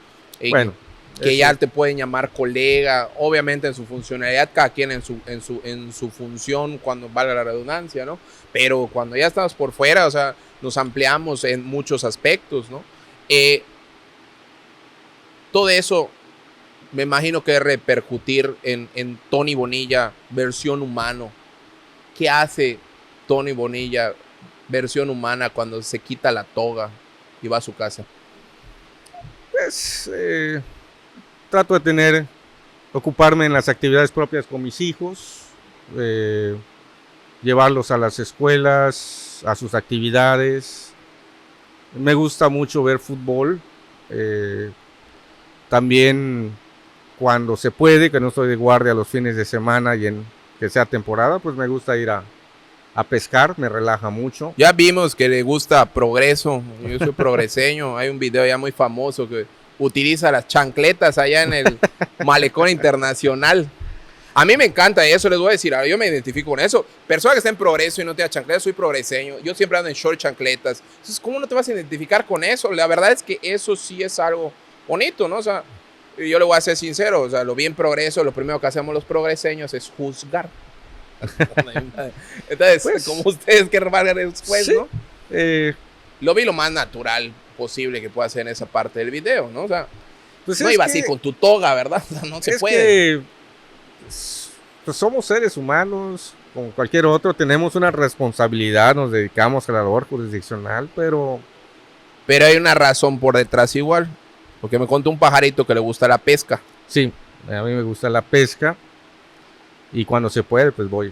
Bueno. Que ya te pueden llamar colega. Obviamente en su funcionalidad, cada quien en su función, cuando valga la redundancia, ¿no? Pero cuando ya estamos por fuera, o sea, nos ampliamos en muchos aspectos, ¿no? Todo eso me imagino que debe repercutir en Tony Bonilla, versión humano. ¿Qué hace Tony Bonilla, versión humana, cuando se quita la toga y va a su casa? Pues trato de ocuparme en las actividades propias con mis hijos, llevarlos a las escuelas, a sus actividades. Me gusta mucho ver fútbol. También cuando se puede, que no estoy de guardia los fines de semana y que sea temporada, pues me gusta ir a pescar, me relaja mucho. Ya vimos que le gusta Progreso, yo soy progreseño, hay un video ya muy famoso que utiliza las chancletas allá en el Malecón Internacional. A mí me encanta eso, les voy a decir, yo me identifico con eso. Persona que está en Progreso y no tenga chancletas, soy progreseño, yo siempre ando en short chancletas. Entonces, ¿cómo no te vas a identificar con eso? La verdad es que eso sí es algo bonito, ¿no? O sea, Y yo le voy a ser sincero, o sea, lo vi en Progreso, lo primero que hacemos los progreseños es juzgar. Entonces, Pues, como ustedes que van después, sí. ¿no? Eh, Lo vi lo más natural posible que pueda hacer en esa parte del video, ¿no? O sea, pues no es iba que- así con tu toga, ¿verdad? O sea, no se es puede. que pues, somos seres humanos, como cualquier otro, tenemos una responsabilidad, nos dedicamos a la labor jurisdiccional, pero Pero hay una razón por detrás igual. Porque me contó un pajarito que le gusta la pesca. sí, a mí me gusta la pesca y cuando se puede, pues voy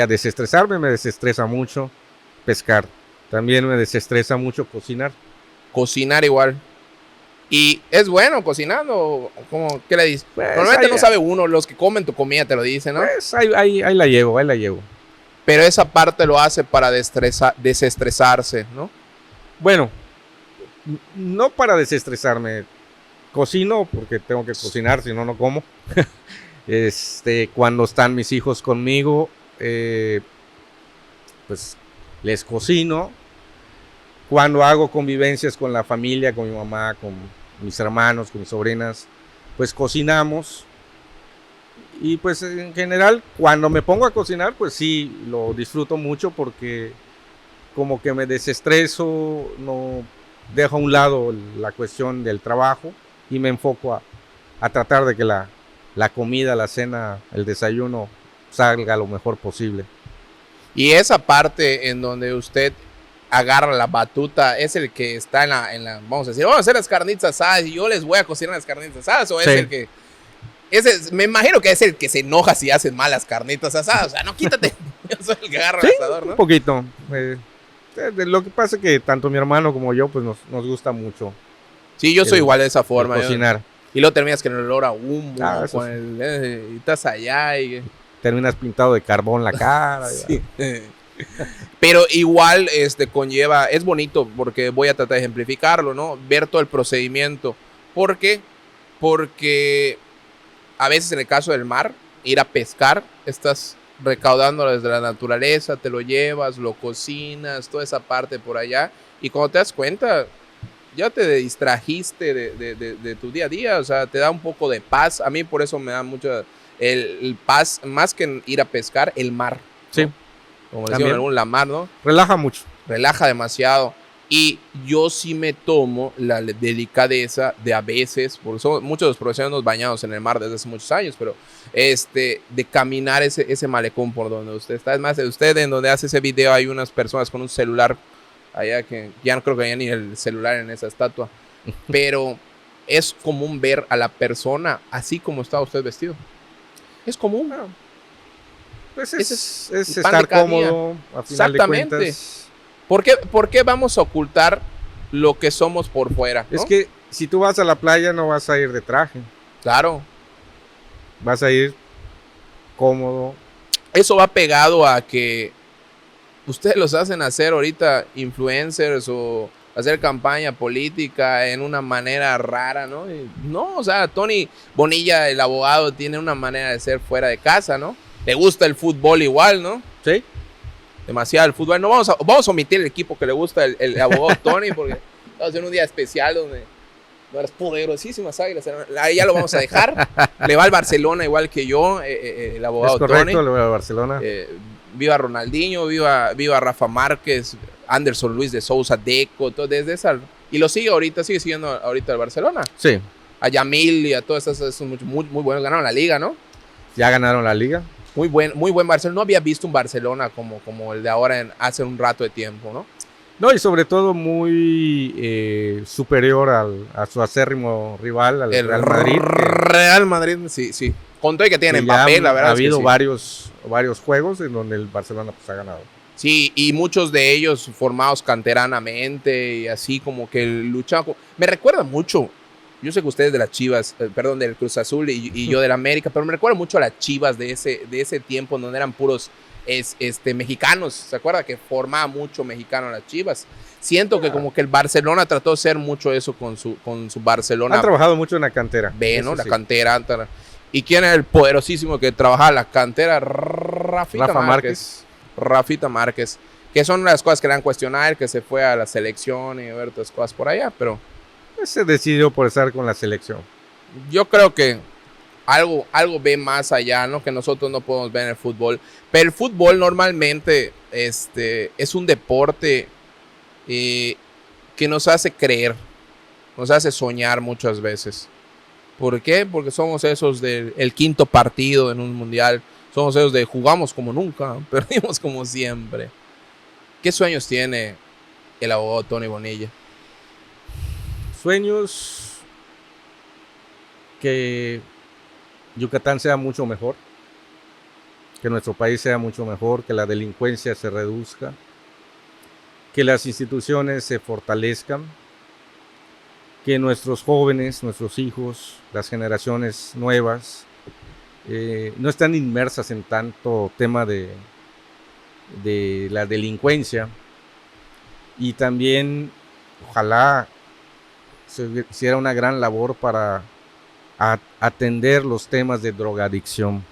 a desestresarme, me desestresa mucho pescar. También me desestresa mucho cocinar. Cocinar igual. Y es bueno cocinando. Como, ¿qué le dices? Pues, Normalmente ahí- no sabe uno, los que comen tu comida te lo dicen, ¿no? Pues ahí la llevo, ahí la llevo. Pero esa parte lo hace para desestresarse, ¿no? Bueno, no para desestresarme. Cocino porque tengo que cocinar, si no, no como. Cuando están mis hijos conmigo, pues les cocino. Cuando hago convivencias con la familia, con mi mamá, con mis hermanos, con mis sobrinas, pues cocinamos. Y pues en general, cuando me pongo a cocinar, pues sí, lo disfruto mucho porque como que me desestreso, no dejo a un lado la cuestión del trabajo y me enfoco a tratar de que la comida, la cena, el desayuno salga lo mejor posible. Y esa parte en donde usted agarra la batuta es el que está en la vamos a decir, vamos a hacer las carnitas asadas y yo les voy a cocinar las carnitas asadas, o es Sí. el que me imagino que es el que se enoja si hacen mal las carnitas asadas. O sea, no, quítate. Yo soy el que agarra Sí, el asador, un ¿no? poquito. Lo que pasa es que tanto mi hermano como yo, pues nos gusta mucho Sí, yo soy el- igual de esa el forma. cocinar. Y luego terminas con el olor a humo, Ah, eso con y estás allá y... Terminas pintado de carbón la cara. Sí. Pero igual conlleva, es bonito porque voy a tratar de ejemplificarlo, ¿no? Ver todo el procedimiento. ¿Por qué? Porque a veces en el caso del mar, ir a pescar, estás recaudando desde la naturaleza, te lo llevas, lo cocinas, toda esa parte por allá. Y cuando te das cuenta, ya te distrajiste de tu día a día, o sea, te da un poco de paz. A mí por eso me da mucho el paz, más que ir a pescar, el mar. Sí. ¿no? Como También. decían la mar, ¿no? Relaja mucho. Relaja demasiado. Y yo sí me tomo la delicadeza de a veces, porque muchos de los profesionales nos bañamos en el mar desde hace muchos años, pero de caminar ese malecón por donde usted está. Es más, usted en donde hace ese video hay unas personas con un celular allá que ya no creo que haya ni el celular en esa estatua, pero es común ver a la persona así como está usted vestido. Es común. Pues Ese es el pan de estar cada día. cómodo, a final de Exactamente. cuentas. ¿Por qué vamos a ocultar lo que somos por fuera? ¿no? Es que si tú vas a la playa no vas a ir de traje, Claro, vas a ir cómodo. eso va pegado a que ustedes los hacen hacer ahorita influencers o hacer campaña política en una manera rara, ¿no? Y no, o sea, Tony Bonilla, el abogado, tiene una manera de ser fuera de casa, ¿no? Le gusta el fútbol igual, ¿no? ¿Sí? Demasiado el fútbol. No vamos a omitir el equipo que le gusta el abogado Tony, porque vamos a hacer un día especial donde las poderosísimas Águilas, ahí ya lo vamos a dejar. Le va al Barcelona igual que yo, el abogado Es correcto, Tony. le voy a Barcelona. Viva Ronaldinho, viva Rafa Márquez, Anderson Luis de Sousa, Deco, todo desde esa. Y lo sigue siguiendo ahorita el Barcelona. Sí, A Yamil y a todos esos son muy buenos, ganaron la liga, ¿no? ya ganaron la liga. Muy buen Barcelona. No había visto un Barcelona como el de ahora hace un rato de tiempo, ¿no? No, y sobre todo muy superior a su acérrimo rival, al El Real Madrid. Real Madrid, sí. Con todo y que tienen Ya papel, la verdad. ha es que habido sí. varios juegos en donde el Barcelona pues, ha ganado. Sí, y muchos de ellos formados canteranamente y así como que luchaban. Me recuerda mucho, yo sé que ustedes de las Chivas, perdón, del Cruz Azul y yo del América, pero me recuerda mucho a las Chivas de ese tiempo donde eran puros mexicanos. ¿Se acuerda que formaba mucho mexicano las Chivas? Siento que como que el Barcelona trató de hacer mucho eso con su Barcelona. Han trabajado mucho en la cantera. B, ¿no? eso La sí. cantera. ¿Y quién era el poderosísimo que trabajaba la cantera? Rafa Márquez. Rafita Márquez. Que son las cosas que le han cuestionado, el que se fue a la selección y ver otras cosas por allá, pero Pues, se decidió por estar con la selección. Yo creo que algo ve más allá, ¿no? Que nosotros no podemos ver en el fútbol. Pero el fútbol normalmente es un deporte que nos hace creer, nos hace soñar muchas veces. ¿Por qué? Porque somos esos del quinto partido en un mundial. Somos esos de jugamos como nunca, perdimos como siempre. ¿Qué sueños tiene el abogado Tony Bonilla? Sueños que Yucatán sea mucho mejor, que nuestro país sea mucho mejor, que la delincuencia se reduzca, que las instituciones se fortalezcan, que nuestros jóvenes, nuestros hijos, las generaciones nuevas no están inmersas en tanto tema de la delincuencia, y también ojalá se hiciera una gran labor para atender los temas de drogadicción,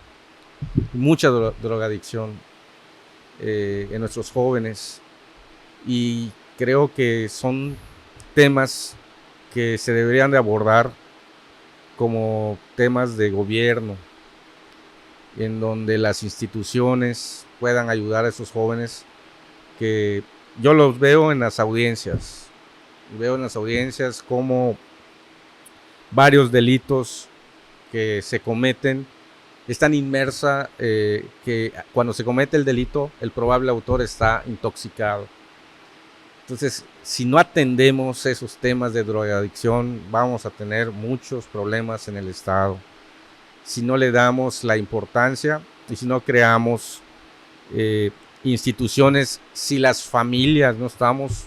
mucha drogadicción en nuestros jóvenes, y creo que son temas que se deberían de abordar como temas de gobierno, en donde las instituciones puedan ayudar a esos jóvenes, que yo los veo en las audiencias. Veo en las audiencias como varios delitos que se cometen están inmersa, que cuando se comete el delito, el probable autor está intoxicado. Entonces, si no atendemos esos temas de drogadicción, vamos a tener muchos problemas en el Estado. Si no le damos la importancia y si no creamos instituciones, si las familias no estamos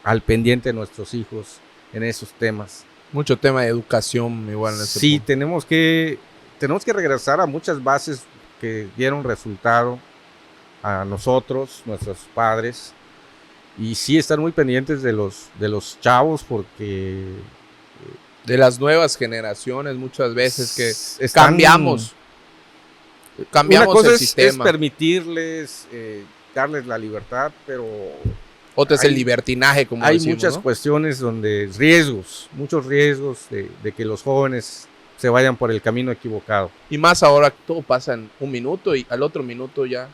al pendiente de nuestros hijos en esos temas. Mucho tema de educación igual en ese Sí, punto. tenemos que regresar a muchas bases que dieron resultado a nosotros, nuestros padres, y sí estar muy pendientes de los chavos, porque De las nuevas generaciones muchas veces que están, cambiamos una cosa el es sistema. permitirles, darles la libertad, pero Otra es el libertinaje, como hay decimos, muchas ¿no? cuestiones donde muchos riesgos de que los jóvenes se vayan por el camino equivocado. Y más ahora todo pasa en un minuto y al otro minuto ya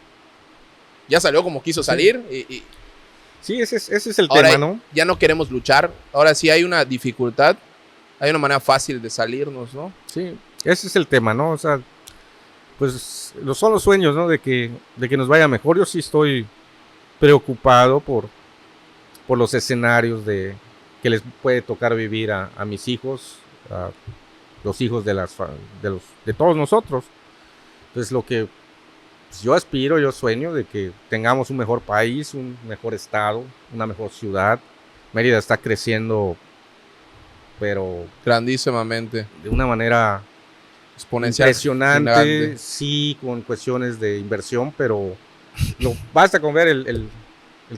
salió como quiso salir. Y Sí, ese es el ahora tema, ¿no? ya no queremos luchar. Ahora sí hay una dificultad, hay una manera fácil de salirnos, ¿no? Sí, ese es el tema, ¿no? O sea, pues son los sueños, ¿no? De que nos vaya mejor. Yo sí estoy preocupado por los escenarios que les puede tocar vivir a mis hijos, a los hijos de todos nosotros. Entonces, lo que yo aspiro, yo sueño de que tengamos un mejor país, un mejor estado, una mejor ciudad. Mérida está creciendo, pero Grandísimamente. de una manera Exponencial. impresionante, Grande. sí, con cuestiones de inversión, pero basta con ver el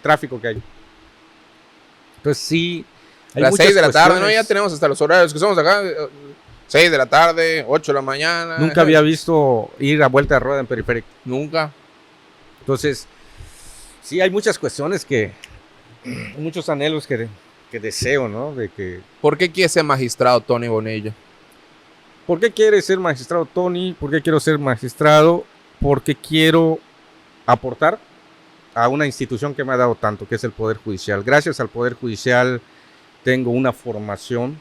tráfico que hay. Entonces sí, hay Las 6 de la tarde, ¿no? cuestiones. Ya tenemos hasta los horarios que somos acá. 6 de la tarde, 8 de la mañana. Nunca había visto ir a vuelta de rueda en periférico. Nunca. Entonces, sí, hay muchas cuestiones muchos anhelos que deseo, ¿no? De que, ¿Por qué quiere ser magistrado Tony Bonilla? ¿por qué quiere ser magistrado Tony? ¿Por qué quiero ser magistrado? Porque quiero aportar a una institución que me ha dado tanto, que es el Poder Judicial. Gracias al Poder Judicial tengo una formación,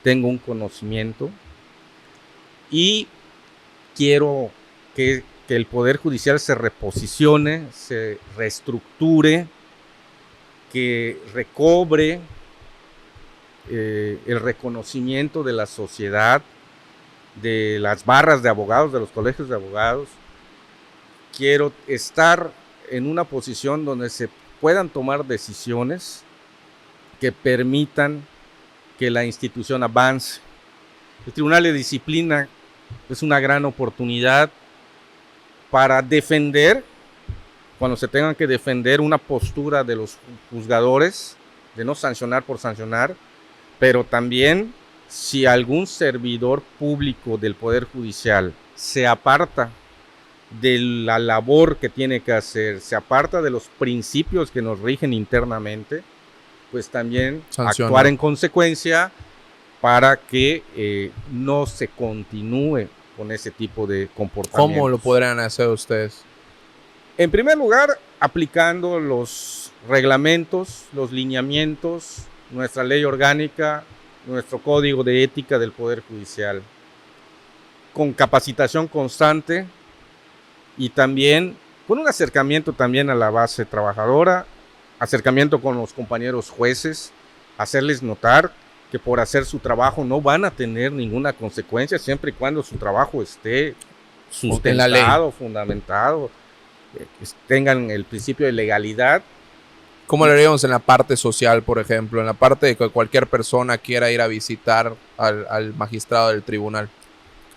tengo un conocimiento, y quiero que el Poder Judicial se reposicione, se reestructure, que recobre el reconocimiento de la sociedad, de las barras de abogados, de los colegios de abogados. Quiero estar en una posición donde se puedan tomar decisiones que permitan que la institución avance. El Tribunal de Disciplina es una gran oportunidad para defender, cuando se tengan que defender, una postura de los juzgadores, de no sancionar por sancionar, pero también si algún servidor público del Poder Judicial se aparta de la labor que tiene que hacer, se aparta de los principios que nos rigen internamente, pues también Sancionar. actuar en consecuencia para que no se continúe con ese tipo de comportamientos. ¿Cómo lo podrían hacer ustedes? En primer lugar, aplicando los reglamentos, los lineamientos, nuestra ley orgánica, nuestro código de ética del Poder Judicial, con capacitación constante y también con un acercamiento también a la base trabajadora, acercamiento con los compañeros jueces, hacerles notar que por hacer su trabajo no van a tener ninguna consecuencia siempre y cuando su trabajo esté sustentado, fundamentado, tengan el principio de legalidad. ¿Cómo lo haríamos en la parte social, por ejemplo? En la parte de que cualquier persona quiera ir a visitar al magistrado del tribunal.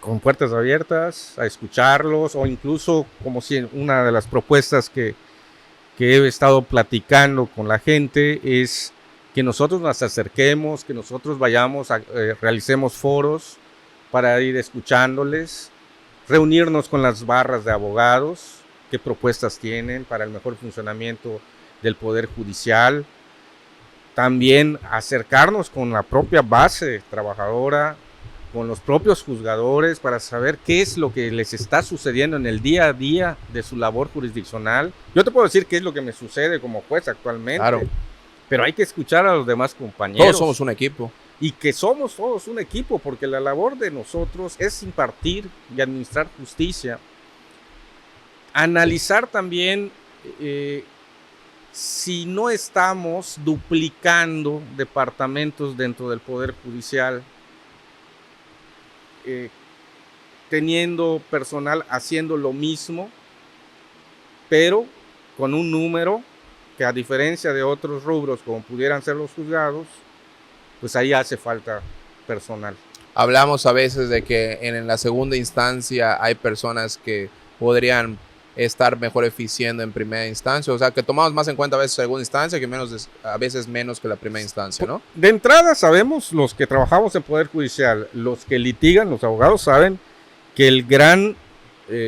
Con puertas abiertas, a escucharlos, o incluso como si una de las propuestas que he estado platicando con la gente es que nosotros nos acerquemos, que nosotros vayamos, realicemos foros para ir escuchándoles, reunirnos con las barras de abogados, qué propuestas tienen para el mejor funcionamiento del Poder Judicial, también acercarnos con la propia base trabajadora, con los propios juzgadores para saber qué es lo que les está sucediendo en el día a día de su labor jurisdiccional. Yo te puedo decir qué es lo que me sucede como juez actualmente, claro, pero hay que escuchar a los demás compañeros. Todos somos un equipo. Y que somos todos un equipo, porque la labor de nosotros es impartir y administrar justicia. Analizar también si no estamos duplicando departamentos dentro del Poder Judicial, teniendo personal haciendo lo mismo, pero con un número que, a diferencia de otros rubros como pudieran ser los juzgados, pues ahí hace falta personal. Hablamos a veces de que en la segunda instancia hay personas que podrían estar mejor eficiendo en primera instancia, o sea, que tomamos más en cuenta a veces segunda instancia que a veces menos que la primera instancia, ¿no? De entrada sabemos, los que trabajamos en Poder Judicial, los que litigan, los abogados saben que el gran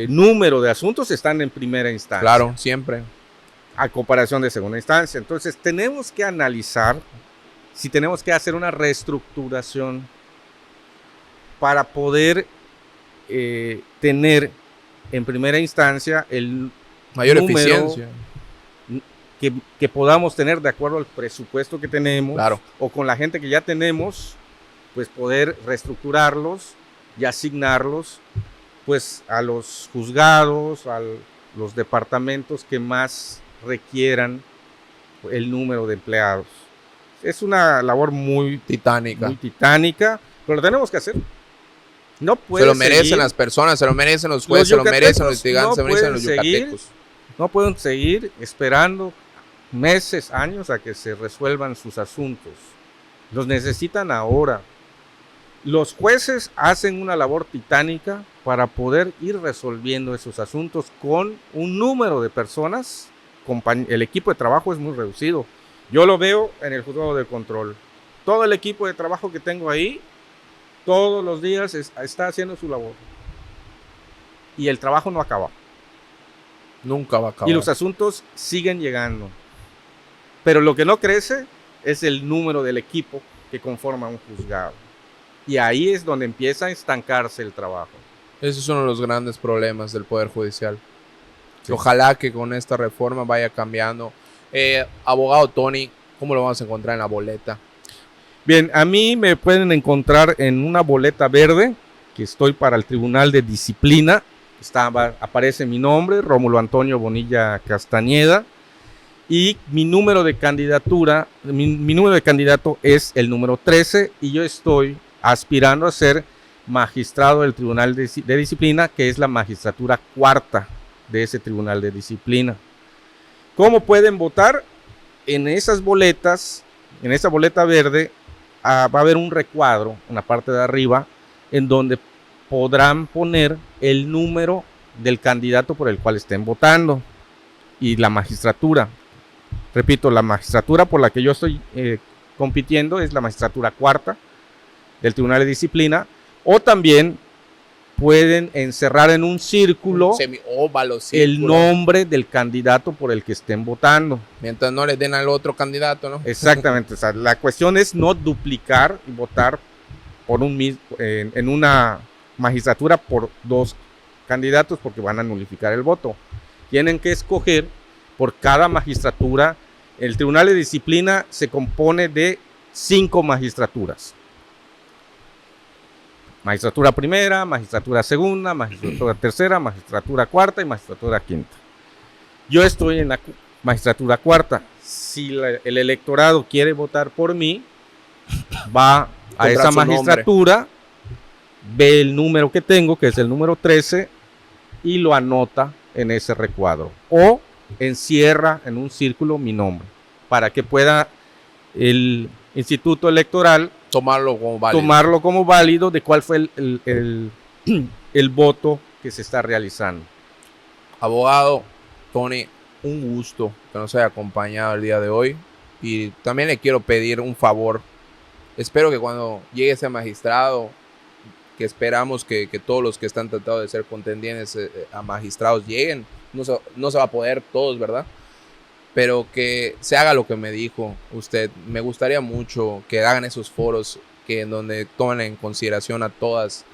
número de asuntos están en primera instancia. Claro, siempre. A comparación de segunda instancia. Entonces tenemos que analizar si tenemos que hacer una reestructuración para poder tener en primera instancia el mayor número eficiencia que podamos tener de acuerdo al presupuesto que tenemos, claro, o con la gente que ya tenemos, pues poder reestructurarlos y asignarlos pues a los juzgados, a los departamentos que más requieran el número de empleados. Es una labor muy titánica, pero lo tenemos que hacer. No puede se lo merecen las personas, se lo merecen los jueces, se lo merecen los litigantes, se lo merecen los yucatecos. No pueden seguir esperando meses, años a que se resuelvan sus asuntos. Los necesitan ahora. Los jueces hacen una labor titánica para poder ir resolviendo esos asuntos con un número de personas. El equipo de trabajo es muy reducido. Yo lo veo en el juzgado de control. Todo el equipo de trabajo que tengo ahí, todos los días está haciendo su labor. Y el trabajo no acaba. Nunca va a acabar. Y los asuntos siguen llegando. Pero lo que no crece es el número del equipo que conforma un juzgado. Y ahí es donde empieza a estancarse el trabajo. Ese es uno de los grandes problemas del Poder Judicial. Sí. Ojalá que con esta reforma vaya cambiando. Abogado Tony, ¿cómo lo vamos a encontrar en la boleta? Bien, a mí me pueden encontrar en una boleta verde, que estoy para el Tribunal de Disciplina. Aparece mi nombre, Rómulo Antonio Bonilla Castañeda, y mi número de candidatura, mi número de candidato es el número 13, y yo estoy aspirando a ser magistrado del Tribunal de Disciplina, que es la magistratura cuarta de ese Tribunal de Disciplina. ¿Cómo pueden votar? En esas boletas, en esa boleta verde, va a haber un recuadro en la parte de arriba en donde podrán poner el número del candidato por el cual estén votando y la magistratura. Repito, la magistratura por la que yo estoy compitiendo es la magistratura cuarta del Tribunal de Disciplina, o también pueden encerrar en un círculo, semióvalo, el nombre del candidato por el que estén votando. Mientras no les den al otro candidato, ¿no? Exactamente. O sea, la cuestión es no duplicar y votar en una magistratura por 2 candidatos porque van a nulificar el voto. Tienen que escoger por cada magistratura. El Tribunal de Disciplina se compone de 5 magistraturas. Magistratura primera, magistratura segunda, magistratura tercera, magistratura cuarta y magistratura quinta. Yo estoy en la magistratura cuarta. Si el electorado quiere votar por mí, va a esa magistratura, ve el número que tengo, que es el número 13, y lo anota en ese recuadro. O encierra en un círculo mi nombre, para que pueda el Instituto Electoral tomarlo como válido de cuál fue el voto que se está realizando. Abogado Tony, un gusto que nos haya acompañado el día de hoy, y también le quiero pedir un favor. Espero que cuando llegue ese magistrado, que esperamos que todos los que están tratando de ser contendientes a magistrados lleguen, no se va a poder todos, ¿verdad? Pero que se haga lo que me dijo usted. Me gustaría mucho que hagan esos foros en donde tomen en consideración a todas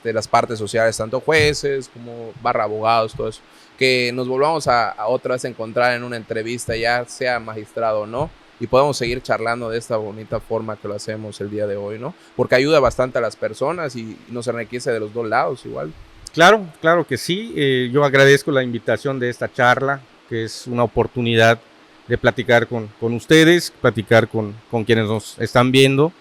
las partes sociales, tanto jueces como abogados, todo eso. Que nos volvamos a otra vez encontrar en una entrevista, ya sea magistrado o no, y podamos seguir charlando de esta bonita forma que lo hacemos el día de hoy, ¿no? Porque ayuda bastante a las personas y nos enriquece de los dos lados igual. Claro que sí. Yo agradezco la invitación de esta charla, que es una oportunidad de platicar con ustedes, platicar con quienes nos están viendo,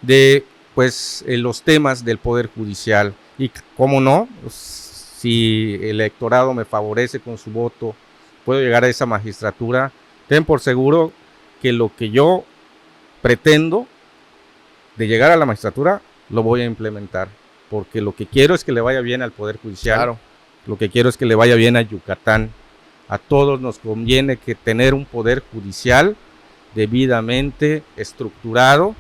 de pues los temas del Poder Judicial. Y cómo no, si el electorado me favorece con su voto, puedo llegar a esa magistratura. Ten por seguro que lo que yo pretendo de llegar a la magistratura lo voy a implementar, porque lo que quiero es que le vaya bien al Poder Judicial. Claro. Lo que quiero es que le vaya bien a Yucatán. A todos nos conviene que tener un Poder Judicial debidamente estructurado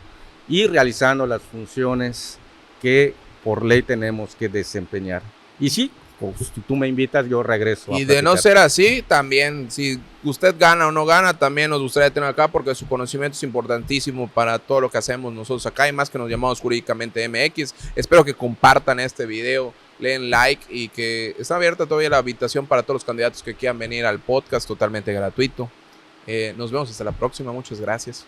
y realizando las funciones que por ley tenemos que desempeñar. Y sí, pues, si tú me invitas, yo regreso. Y de no ser así, también, si usted gana o no gana, también nos gustaría tener acá, porque su conocimiento es importantísimo para todo lo que hacemos nosotros acá, y más que nos llamamos Jurídicamente MX. Espero que compartan este video, leen like, y que está abierta todavía la invitación para todos los candidatos que quieran venir al podcast, totalmente gratuito. Nos vemos hasta la próxima. Muchas gracias.